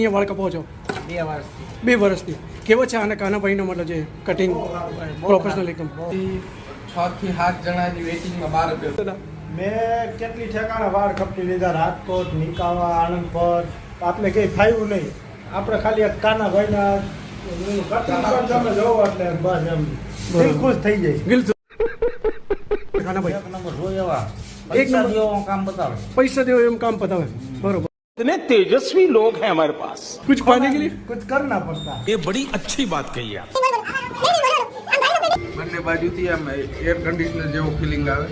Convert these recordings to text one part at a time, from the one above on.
અહીંયા વાળ કપાવો છો? 2 વર્ષથી. કેવો છે આને કાનાભાઈનો મતલબ જે કટિંગ પ્રોફેશનલ એકદમ? 6 થી 7 જણાની વેટિંગમાં 12 રૂપિયા. મેં કેટલી ઠેકાણા વાળ કપટી લીધા, રાજકોટ, નિકાવા, આણંદપર, આપણે કંઈ ફાવ્યું નહીં. આપણે ખાલી એક કાનાભાઈના તમે જોવો એટલે બસ એમ દિલ ખુશ થઈ જાય. કાનાભાઈ એક નંબર હોય એવા એક નંબર કામ બતાવે, પૈસા દેવો એમ કામ પતાવે. બરોબર. इतने तेजस्वी लोग हैं हमारे पास. कुछ पाने के लिए कुछ करना પડતા. ये बड़ी अच्छी बात कही आप. બંને બાજુથી આમ એર કન્ડિશનર જેવું ફિલિંગ આવે.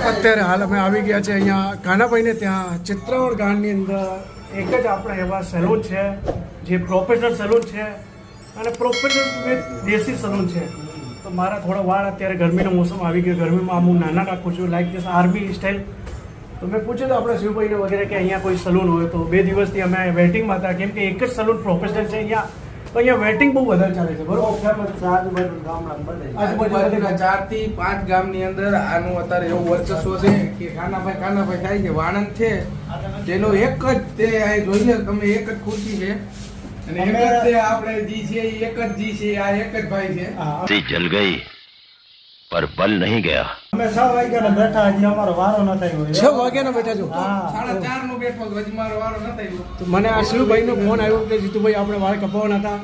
અત્યારે હાલ અમે આવી ગયા છે અહીંયા કાનાભાઈને ત્યાં ચિત્રાવળ ગામની અંદર એક જ આપણે એવા સલૂન છે જે પ્રોફેશનલ સલૂન છે અને પ્રોફેશનલ વિથ દેશી સલૂન છે. તો મારા થોડા વાળ અત્યારે ગરમીનો મોસમ આવી ગયો, ગરમીમાં હું નાના રાખું છું લાઈક ધીસ આર્મી સ્ટાઇલ. તો મેં પૂછ્યું તો આપણે શિવભાઈને વગેરે કે અહીંયા કોઈ સલૂન હોય તો. 2 દિવસથી અમે વેટિંગમાં હતા કેમ કે એક જ સલૂન પ્રોફેશનલ છે અહીંયા. તો અહીંયા વેટિંગ બહુ વધારે ચાલે છે. બરોબર. આજુબાજુના 4 થી 5 ગામની અંદર આનું અત્યારે એવું વર્ચસ્વ છે કે કાનાભાઈ થાય છે. વાણંદ છે તેનો એક જ તે અહીં જોઈએ તમે એક જ ખુરશી છે અને એક જ તે આપણે જી છે એ એક જ જી છે. આ એક જ ભાઈ છે. सी जल गई पर बल नहीं गया. અમે 6 વાગ્યાના બેઠા, હજી અમારો વારો ન થયો. 6 વાગ્યાના બેઠા છો? 4:30 નો બેઠો હજી મારો વારો ન થયો. તો મને આ શિવભાઈનો ફોન આવ્યો કે જીતુભાઈ આપણે વાળ કપાવવાના હતા.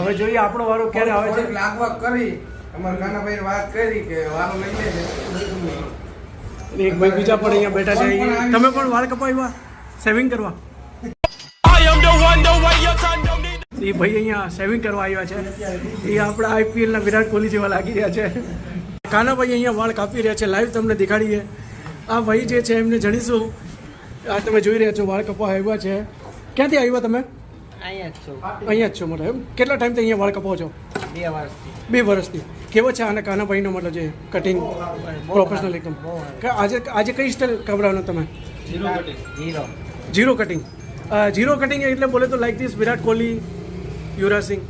હવે જોઈએ આપણો વારો ક્યારે આવે છે. લાગવા કરી અમારા કાનાભાઈ વાત કરી કે વારો લઈ લે. એક ભાઈ બીજા પણ અહીંયા બેઠા છે. તમે પણ વાળ કપાવ્યા સેવિંગ કરવા? એ ભાઈ અહીંયા સેવિંગ કરવા આવ્યા છે. એ આપણા IPL ના વિરાટ કોહલી જેવા લાગી રહ્યા છે. કાનાભાઈ અહીંયા વાળ કાપી રહ્યા છે. લાઈવ તમને દેખાડીએ. આ ભાઈ જે છે એમને જાણીશું. આ તમે જોઈ રહ્યા છો વાળ કપાવા આવ્યા છે. ક્યાંથી આવ્યા તમે? અહીંયા જ છો મતલબ એમ? કેટલા ટાઈમથી અહીંયા વાળ કપાવો છો? 2 વર્ષથી. કેવો છે આને કાનાભાઈનો મતલબ જે કટિંગ પ્રોફેશનલ એકદમ? આજે કઈ સ્ટાઇલ કવડાવવાનો તમે? Zero cutting. ઝીરો કટિંગ એટલે બોલે તો લાઈક ધીસ વિરાટ કોહલી, યુવરાજ સિંહ.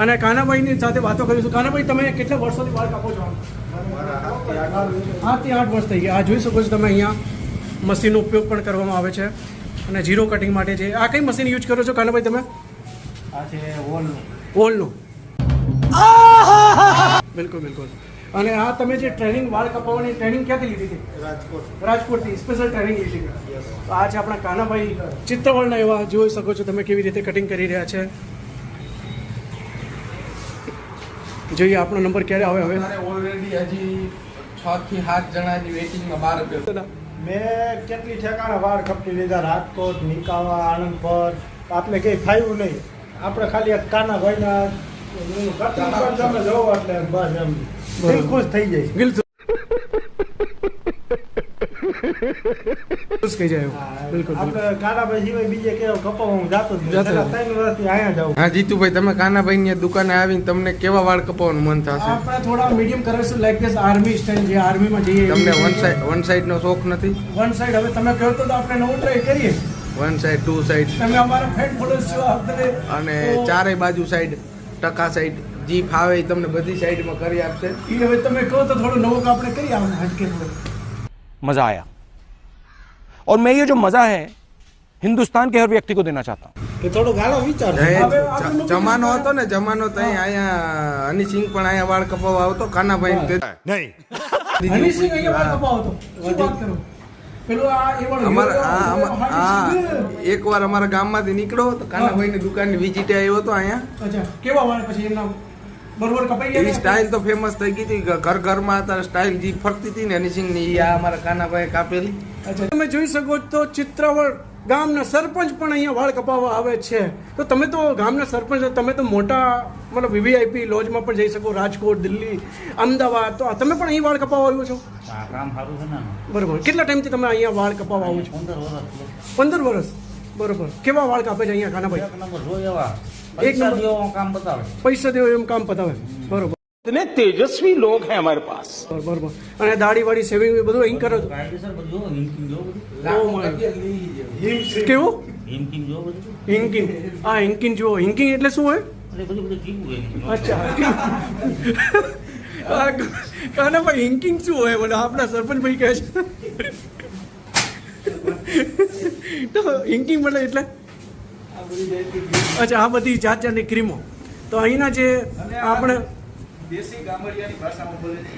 અને કાનાભાઈની સાથે વાતો કરીશું. કાનાભાઈ તમે કેટલા વર્ષોથી વાળ કાપો છો? 7 થી 8 વર્ષ થઈ ગયા. આ જોઈ શકો છો તમે અહીંયા મશીનનો ઉપયોગ પણ કરવામાં આવે છે અને ઝીરો કટિંગ માટે છે. આ કઈ મશીન યુઝ કરો છો કાનાભાઈ તમે? આ છે વોલનું. બિલકુલ બિલકુલ. અને આ તમે જે ટ્રેનિંગ વાળ કપાવવાની ટ્રેનિંગ ક્યાંથી લીધી હતી? રાજકોટથી સ્પેશિયલ ટ્રેનિંગ લીધી હતી. તો આ છે આપણા કાનાભાઈ ચિત્રવળના એવા. જોઈ શકો છો તમે કેવી રીતે કટિંગ કરી રહ્યા છે. જોઈએ આપણો નંબર ક્યારે આવે હવે? ઓલરેડી હજી 6 થી 7 જણાની વેટિંગમાં 12 રૂપિયા. મેં કેટલી ઠેકાણા વાળ કપટી લીધા, રાજકોટ, નિકાવા, આણંદપર, આપણે કંઈ ફાવ્યું નહીં. આપણે ખાલી એક કાનાભાઈના તમે જોવો એટલે બસ એમ દિલ ખુશ થઈ જાય. આપણે કાનાભાઈ સિવાય બીજે કેવું કપાવા હું જાતો જ નહીં. 3 વર્ષથી અહીંયા જાઉં. હા જીતુભાઈ, તમે કાનાભાઈની દુકાને આવીને તમને કેવા વાળ કપાવવાનું મન થશે? આપણે થોડા મીડિયમ કરાવીશું લાઈક ધીસ આર્મી સ્ટાઇલ. જે આર્મીમાં જઈએ તમને વન સાઈડ નો શોખ નથી? વન સાઈડ હવે તમે કહો તો આપણે નવું ટ્રાય કરીએ. વન સાઈડ, 2 સાઈડ તમે અમારા ફ્રેન્ડ ફોલોઅર્સ છો આપણે. અને ચારે બાજુ સાઈડ, ટકા સાઈડ, જી ફાવે એ તમને બધી સાઈડમાં કરી આપશે. એ હવે તમે કહો તો થોડું નવું આપણે કરીએ. હટકે થોડું मजा आया और मैं ये जो मजा है हिंदुस्तान के हर व्यक्ति को देना चाहता हूँ. કે થોડો ગાળો વિચાર. જમાનો હતો ને, જમાનો તો અહીંયા હની સિંહ પણ અહીંયા વાળ કપાવવા આવતો કાનાભાઈ. હની સિંહ અહીંયા વાળ કપાવતો હતો. શું વાત કરો? પેલું આ એવળ એકવાર અમારા ગામમાંથી નીકળો તો કાનાભાઈની દુકાનની વિઝિટે આવ્યો હતો અહીંયા. અચ્છા, કેવા વાળ પછી એમના બરોબર કપાઈ એની ગયા? સ્ટાઇલ તો ફેમસ થઈ ગઈ હતી. ઘરમાં અત્યારે સ્ટાઇલ જે ફરતી હતી ને હની સિંહની, એ આ અમારા કાનાભાઈ કાપેલી. અચ્છા, તમે જોઈ શકો તો ચિત્રાવળ ગામના સરપંચ પણ અહીંયા વાળ કપાવવા આવે છે. તો તમે તો ગામના સરપંચ, તમે તો મોટા મતલબ VVIP લોજમાં પણ જઈ શકો. રાજકોટ, દિલ્હી, અમદાવાદ. તો તમે પણ અહીં વાળ કપાવવા આવ્યો છો? કામ સારું છે ને. બરોબર. કેટલા ટાઈમથી તમે અહીંયા વાળ કપાવવા આવો છો? 15 વર્ષ. બરોબર. કેવા વાળ કાપે છે અહીંયા કાનાભાઈ? એક નંબર હોય એવા એક નંબર કામ બતાવે. પૈસા દેવો એમ કામ પતાવે. બરોબર. इतने तेजस्वी लोग हैं हमारे पास. બરોબર. અને દાઢી વાળી સેવિંગ બધું અહીં કરો છો? કાયદેસર બધું હિમકિંગ જો બધું. Oh my. કેવું હિમકિંગ જો બધું. હિંકિંગ? હા, હિંકિંગ જુઓ. હિંકિંગ એટલે શું હોય? એટલે બધું જીવું હોય. અચ્છા. કાના ભાઈ હિંકિંગ શું હોય? બોલો આપણા સરપંચ ભાઈ કહે છે. તો હિંકિંગ એટલે એટલે અચ્છા, આ બધી જાત જાતની ક્રીમો. તો અહીંના જે આપણે દેશી ગામડિયાની ભાષામાં બોલે છે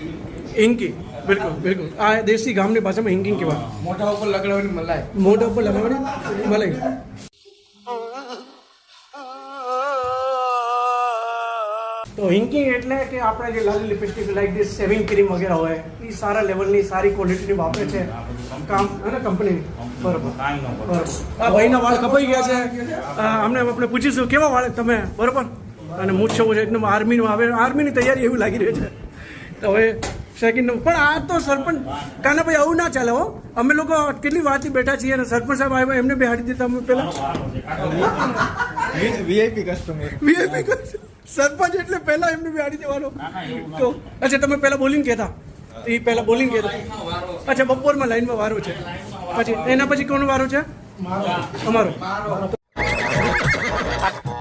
હિંકિંગ, બિલકુલ બિલકુલ. આ દેશી ગામની ભાષામાં હિંકિંગ કહેવાય. મોઢા ઉપર લગાડવાની મલાઈ. મોઢા ઉપર લગાવવાની મલાઈ. તો હિંકિંગ એટલે કે આપણે જે લાલી lipstick like this shaving cream વગેરે હોય એ સારા લેવલની સારી ક્વોલિટીની વાપરે છે કામ અને કંપનીની. બરોબર બરોબર. આ ભાઈના વાળ કપાઈ ગયા છે. અમને આપણે પૂછીશું કેવા વાળ તમે? બરોબર. અને મૂછ છે એકદમ આર્મીનું આવે, આર્મીની તૈયારી એવું લાગી રહી છે. તો હવે સેકન્ડ પણ આ તો સરપંચ કાનાભાઈ આવું ના ચાલે હો. અમે લોકો કેટલી વાતથી બેઠા છીએ અને સરપંચ સાહેબ આવ્યા એમને બેહાડી દીધા અમે પેલા વીઆઈપી કસ્ટમર. વીઆઈપી સરપંચ એટલે પહેલા એમને બેહાડી દેવાનો. તો અચ્છા, તમે પહેલા બોલિંગ કહેતા? એ પહેલા બોલિંગ કહેતા. અચ્છા, બપોરમાં લાઈનમાં વારો છે. પછી એના પછી કોનો વારો છે? અમારો.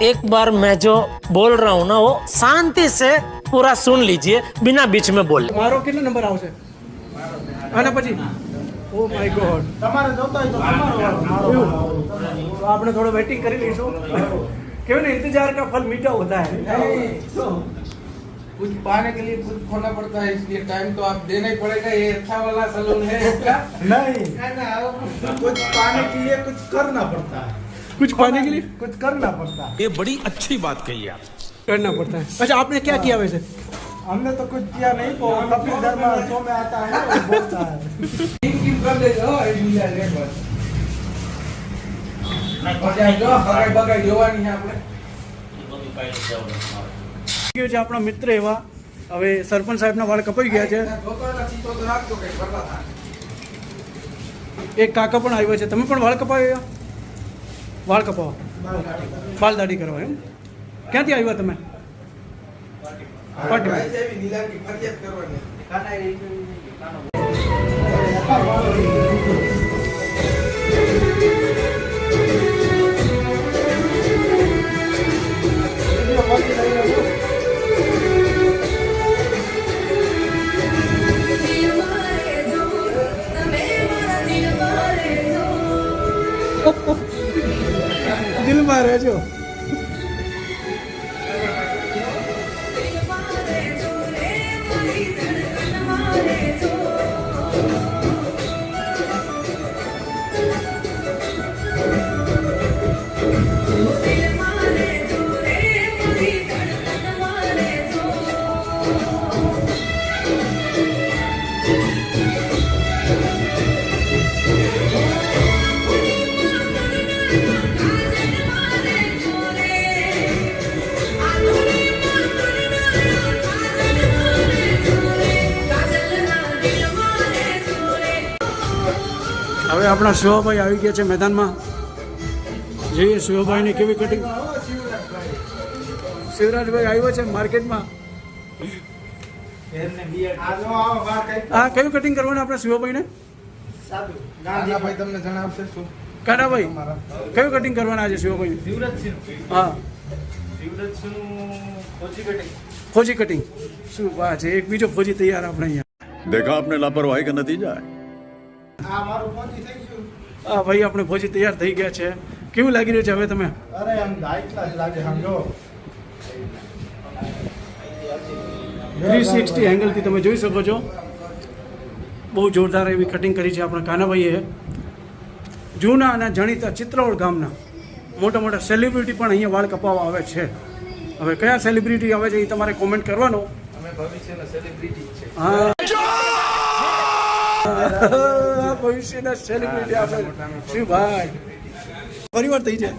एक बार मैं जो बोल रहा हूँ ना वो शांति से पूरा सुन लीजिए बिना बीच में बोले. મારો કેટલો નંબર આવશે આના પછી? Oh my God. તમારે જોતા હોય તો તમારો વારો. આપણે થોડો વેટિંગ કરી લઈશું. કેવું ને, इंतजार का फल मीठा होता है. कुछ पाने के लिए खुद खोना पड़ता है, इसलिए टाइम तो आप देना ही पड़ेगा. ये अच्छा वाला सलून है इसका. नहीं, कुछ पाने के लिए कुछ करना पड़ता है. कुछ पाने के लिए कुछ करना पड़ता है. ये बड़ी अच्छी बात कही आप. करना पड़ता है. अच्छा, आपने क्या किया वैसे? हमने तो कुछ किया नहीं. वो कपिल शर्मा शो में आता है वो बोलता है. હિંકિંગ કરી દેજો હો, એ બીજા રેકોર્ડ. પછી જો હગાઈ બગાઈ જોવાની છે આપણે. છે આપણા મિત્ર એવા. હવે સરપંચ સાહેબના વાળ કપાઈ ગયા છે. જોતો નથી તો રાખજો કઈ કરવા થાય. એક કાકા પણ આવ્યો છે. તમે પણ વાળ કપાવ્યા? વાળ કપાવો, બાલ દાઢી કરવા એમ? ક્યાંથી આવ્યા તમે? પાટી. ભાઈ જેવી નીલામી ફરિયાદ કરવાની. દિલમાં રહેજો. હવે આપણા શિવાભાઈ આવી ગયા છે મેદાનમાં. જોઈએ શિવાભાઈને કેવી કટિંગ. શિવરાજભાઈ આવ્યો છે માર્કેટમાં. હા, કયું કટિંગ કરવાનું આપણે શિવાભાઈને? ભાઈ તમને જણાવશે શું? કાનાભાઈ કયું કટિંગ કરવાના છે શિવાભાઈ? હા, ફોજી કટિંગ. શું વાત છે, એક બીજો ફોજી તૈયાર આપણે અહીંયા. देखा आपने लापरवाही का नतीजा है. આ મારું પહોંચી થઈ ગયું. હા ભાઈ, આપણે ફોજી તૈયાર થઈ ગયા છે. કેવું લાગી રહ્યું છે હવે તમે? અરે આમ દાઈટલા જ લાગે સમજો. 360 એંગલથી તમે જોઈ શકો છો. બહુ જોરદાર એવી કટિંગ કરી છે આપણા કાનાભાઈએ. જૂના અને જાણીતા ચિત્રોડ ગામના મોટા મોટા સેલિબ્રિટી પણ અહીંયા વાળ કપાવવા આવે છે. હવે કયા સેલિબ્રિટી આવે છે એ તમારે કોમેન્ટ કરવાનો. અમે ભવિષ્યના સેલિબ્રિટી છે. હા, ભવિષ્યના સેલિબ્રિટી આપણે શું ભાઈ પરિવાર થઈ જાય.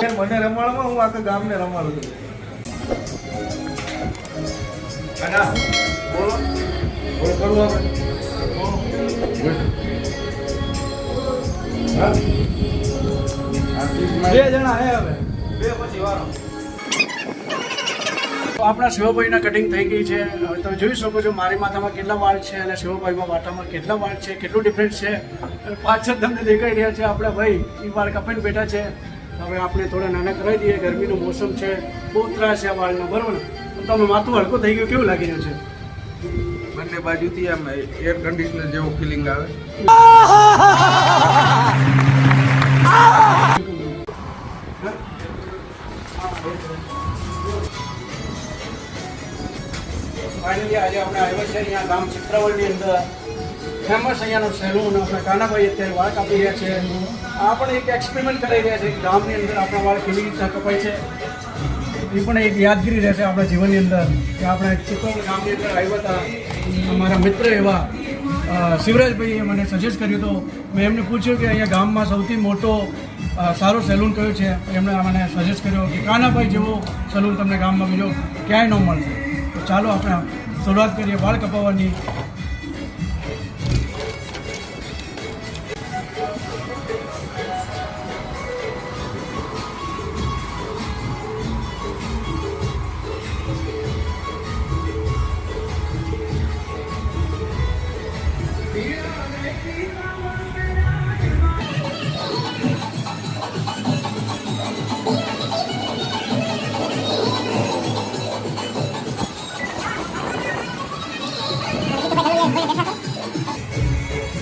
મને રમાડવા, હું આખા ગામને રમાડું છું. કાના, બોલો બોલો કરું આપણે. હા? બે જણા હે હવે, બે પછી વારો. તો આપણા શિવભાઈના કટિંગ થઈ ગઈ છે. હવે તમે જોઈ શકો છો મારી માથામાં કેટલા વાળ છે અને શિવભાઈમાં માથામાં કેટલા વાળ છે, કેટલું ડિફરન્સ છે. અને પાછળ તમને દેખાઈ રહ્યા છે આપણા ભાઈ એ વાળ કપાઈને બેઠા છે. હવે આપણે થોડા નાના કરાવી દઈએ, ગરમીનું મોસમ છે, બહુ ત્રાસ છે આ વાળનો, બરાબર ને? તો તમે માથું હલકો થઈ ગયું, કેવું લાગી રહ્યું છે? બંને બાજુથી આમ એર કન્ડિશનર જેવું ફિલિંગ આવે. ફાઇનલી આજે આપણે આવ્યા છે અહીંયા ગામ ચિત્રાવળની અંદર ફેમસ અહીંયાનો સેલૂન. આપણા કાનાભાઈ અત્યારે વાળ કાપી રહ્યા છે. આ પણ એક એક્સપેરિમેન્ટ કરી રહ્યા છે કે ગામની અંદર આપણા વાળ કેવી રીતના કપાય છે. એ પણ એક યાદગીરી રહેશે આપણા જીવનની અંદર કે આપણે ચિત્રાવળ ગામની અંદર આવ્યા હતા. અમારા મિત્ર એવા શિવરાજભાઈએ મને સજેસ્ટ કર્યું હતું. મેં એમને પૂછ્યું કે અહીંયા ગામમાં સૌથી મોટો સારો સેલૂન કયો છે. એમણે મને સજેસ્ટ કર્યો કે કાનાભાઈ જેવો સેલૂન તમને ગામમાં બીજો ક્યાંય ન મળશે. તો ચાલો આપણે શરૂઆત કરીએ વાળ કપાવવાની.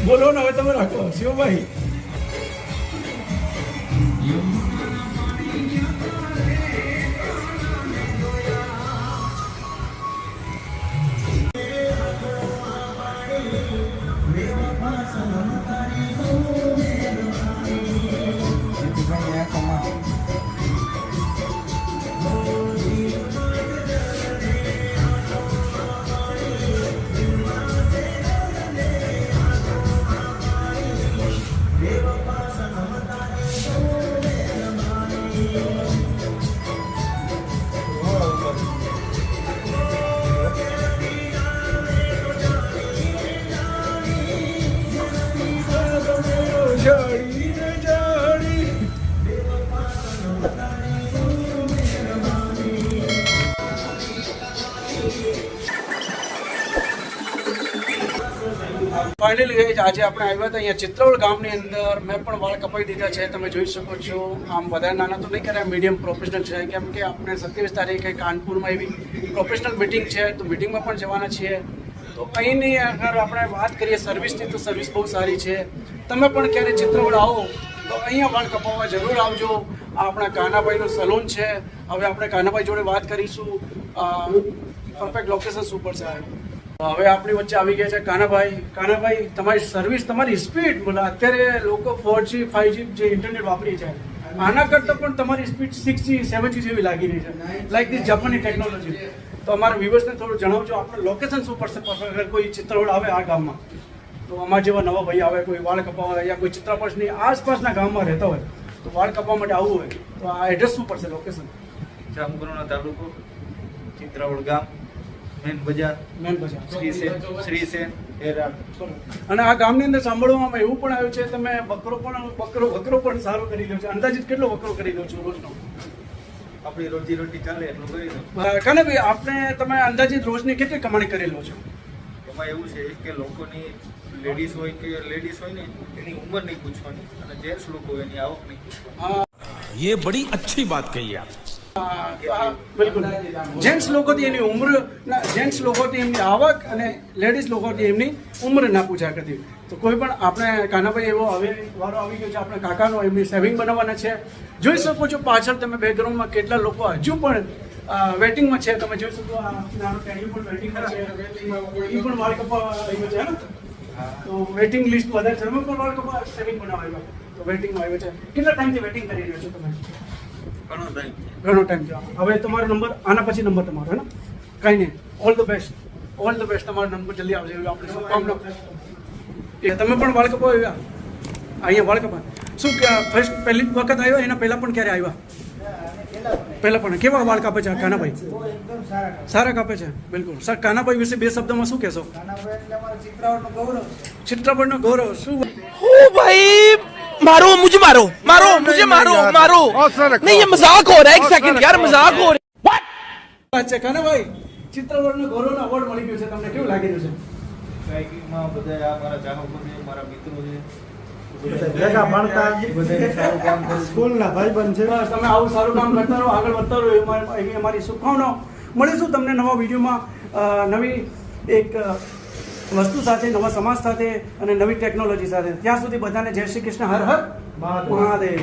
બોલો ને હવે તમે રાખો શિવભાઈ. ફાઇનલી આજે આપણે આવ્યા હતા અહીંયા ચિત્રાવળ ગામની અંદર. મેં પણ વાળ કપાઈ દીધા છે, તમે જોઈ શકો છો. આમ વધારે નાના તો નહીં કર્યા, મીડિયમ પ્રોફેશનલ છે. કેમ કે આપણે 27 તારીખે કાનપુરમાં એવી પ્રોફેશનલ મિટિંગ છે, તો મિટિંગમાં પણ જવાના છીએ. તો અહીંની અગર આપણે વાત કરીએ સર્વિસની, તો સર્વિસ બહુ સારી છે. તમે પણ ક્યારે ચિત્રાવળ આવો તો અહીંયા વાળ કપાવવા જરૂર આવજો. આ આપણા કાનાભાઈનું સલૂન છે. હવે આપણે કાનાભાઈ જોડે વાત કરીશું પરફેક્ટ લોકેશન શું પર છે. હવે આપણી વચ્ચે આવી ગયા છે કાનાભાઈ. કાનાભાઈ, તમારી સર્વિસ, તમારી સ્પીડ, બોલો અત્યારે લોકો 4G 5G જે ઇન્ટરનેટ વાપરી છે આના કરતાં પણ તમારી સ્પીડ 6G 7G જેવી લાગી રહી છે, લાઈક ધી જાપાની ટેકનોલોજી. તો અમારા વ્યુઅર્સને થોડું જણાવજો આપણું લોકેશન શું પડશે અગર કોઈ ચિત્રાવળ આવે આ ગામમાં, તો અમારા જેવા નવા ભાઈ આવે, કોઈ વાળ કપાવવા યા કોઈ ચિત્રાપર્સની આસપાસના ગામમાં રહેતા હોય તો વાળ કપાવવા માટે આવવું હોય તો આ એડ્રેસ શું પડશે, લોકેશન? જામગુરુના તાલુકો, ચિત્રાવળ ગામ, મેન બજાર શ્રી સેન એરાડ. અને આ ગામની અંદર સાંભળવામાં એવું પણ આવ્યું છે તમે બકરો પણ સારો કરી લો છો. અંદાજિત કેટલો બકરો કરી લો છો રોજનો? આપણી રોજી રોટી ચાલે એટલું કરી દો. કાને ભાઈ, આપણે તમે અંદાજિત રોજની કેટલી કમાણી કરી લો છો? એમાં એવું છે કે લોકોની લેડીઝ હોય ને એની ઉંમર નહીં પૂછવાની અને જેન્ટ્સ લોકો હોય એની આવક નહીં પૂછવાની. ये बड़ी अच्छी बात कही आप. બિલકુલ. જેન્ટ્સ લોકોથી એની ઉંમર, જેન્ટ્સ લોકોથી એમની આવક અને લેડીઝ લોકોથી એમની ઉંમર ના પૂછા કરતી. તો કોઈ પણ આપણે કાનાભાઈ એવો હવે વારો આવી ગયો છે આપણા કાકાનો, એમની સેવિંગ બનાવવાના છે. જોઈ શકો છો પાછળ તમે બેકગ્રાઉન્ડમાં કેટલા લોકો હજુ પણ વેટિંગમાં છે. તમે જોઈ શકો આ નાનો ટેડી પણ વેટિંગમાં છે, એ પણ વાળ કપાવવા આવ્યો છે. તો વેટિંગ લિસ્ટ વધારે છે. તમે પણ વાળ કપાવવા સેવિંગ બનાવવા આવ્યા તો વેટિંગમાં આવ્યો છે. કેટલા ટાઈમથી વેટિંગ કરી રહ્યો છો તમે? ઘણો ટાઈમ છે. હવે તમારો નંબર, આના પછી નંબર તમારો, હે ને? કાંઈ નહીં. All the best, all the best. તમારો નંબર જલ્દી આવશે એવું આપણે શુભકામના. તમે પણ વાળ કપાવ આવ્યા અહીંયા? વાળ કપા શું પહેલી વખત આવ્યા? એના પહેલાં પણ ક્યારે આવ્યા? પહેલા પણ કેવા વાળ કાપે છે કાનાભાઈ? એકદમ સારા સારા કાપે છે, બિલકુલ. સર, કાનાભાઈ વિશે 2 શબ્દોમાં શું કહેશો? કાનાભાઈ એટલે અમારા ચિત્રાવડનું ગૌરવ છે. ચિત્રપટનો ગૌરવ શું ओ भाई मारो मुझे मारो मारो मुझे मारो मारो नहीं ये मजाक हो रहा है एक सेकंड यार मजाक हो रहा है વાત છે કાનાભાઈ? ચિત્રપટનો ગૌરવનો એવોર્ડ મળી ગયો છે, તમને કેવું લાગી રહ્યું છે? ગાયકીમાં બધા આ મારા ચાહકો છે, મારા મિત્રો છે, ભેગા ભણતા બધાએ સારું કામ કર્યું. સ્કૂલના ભાઈબંધ છે. બસ તમે આવું સારું કામ કરતા રહો, આગળ વધતા રહો, એવી અમારી શુભકામનાઓ. મળીશું તમને નવા વિડીયોમાં નવી એક વસ્તુ સાથે, નવા સમાજ સાથે અને નવી ટેકનોલોજી સાથે. ત્યાં સુધી બધાને જય શ્રી કૃષ્ણ, હર હર મહાદેવ.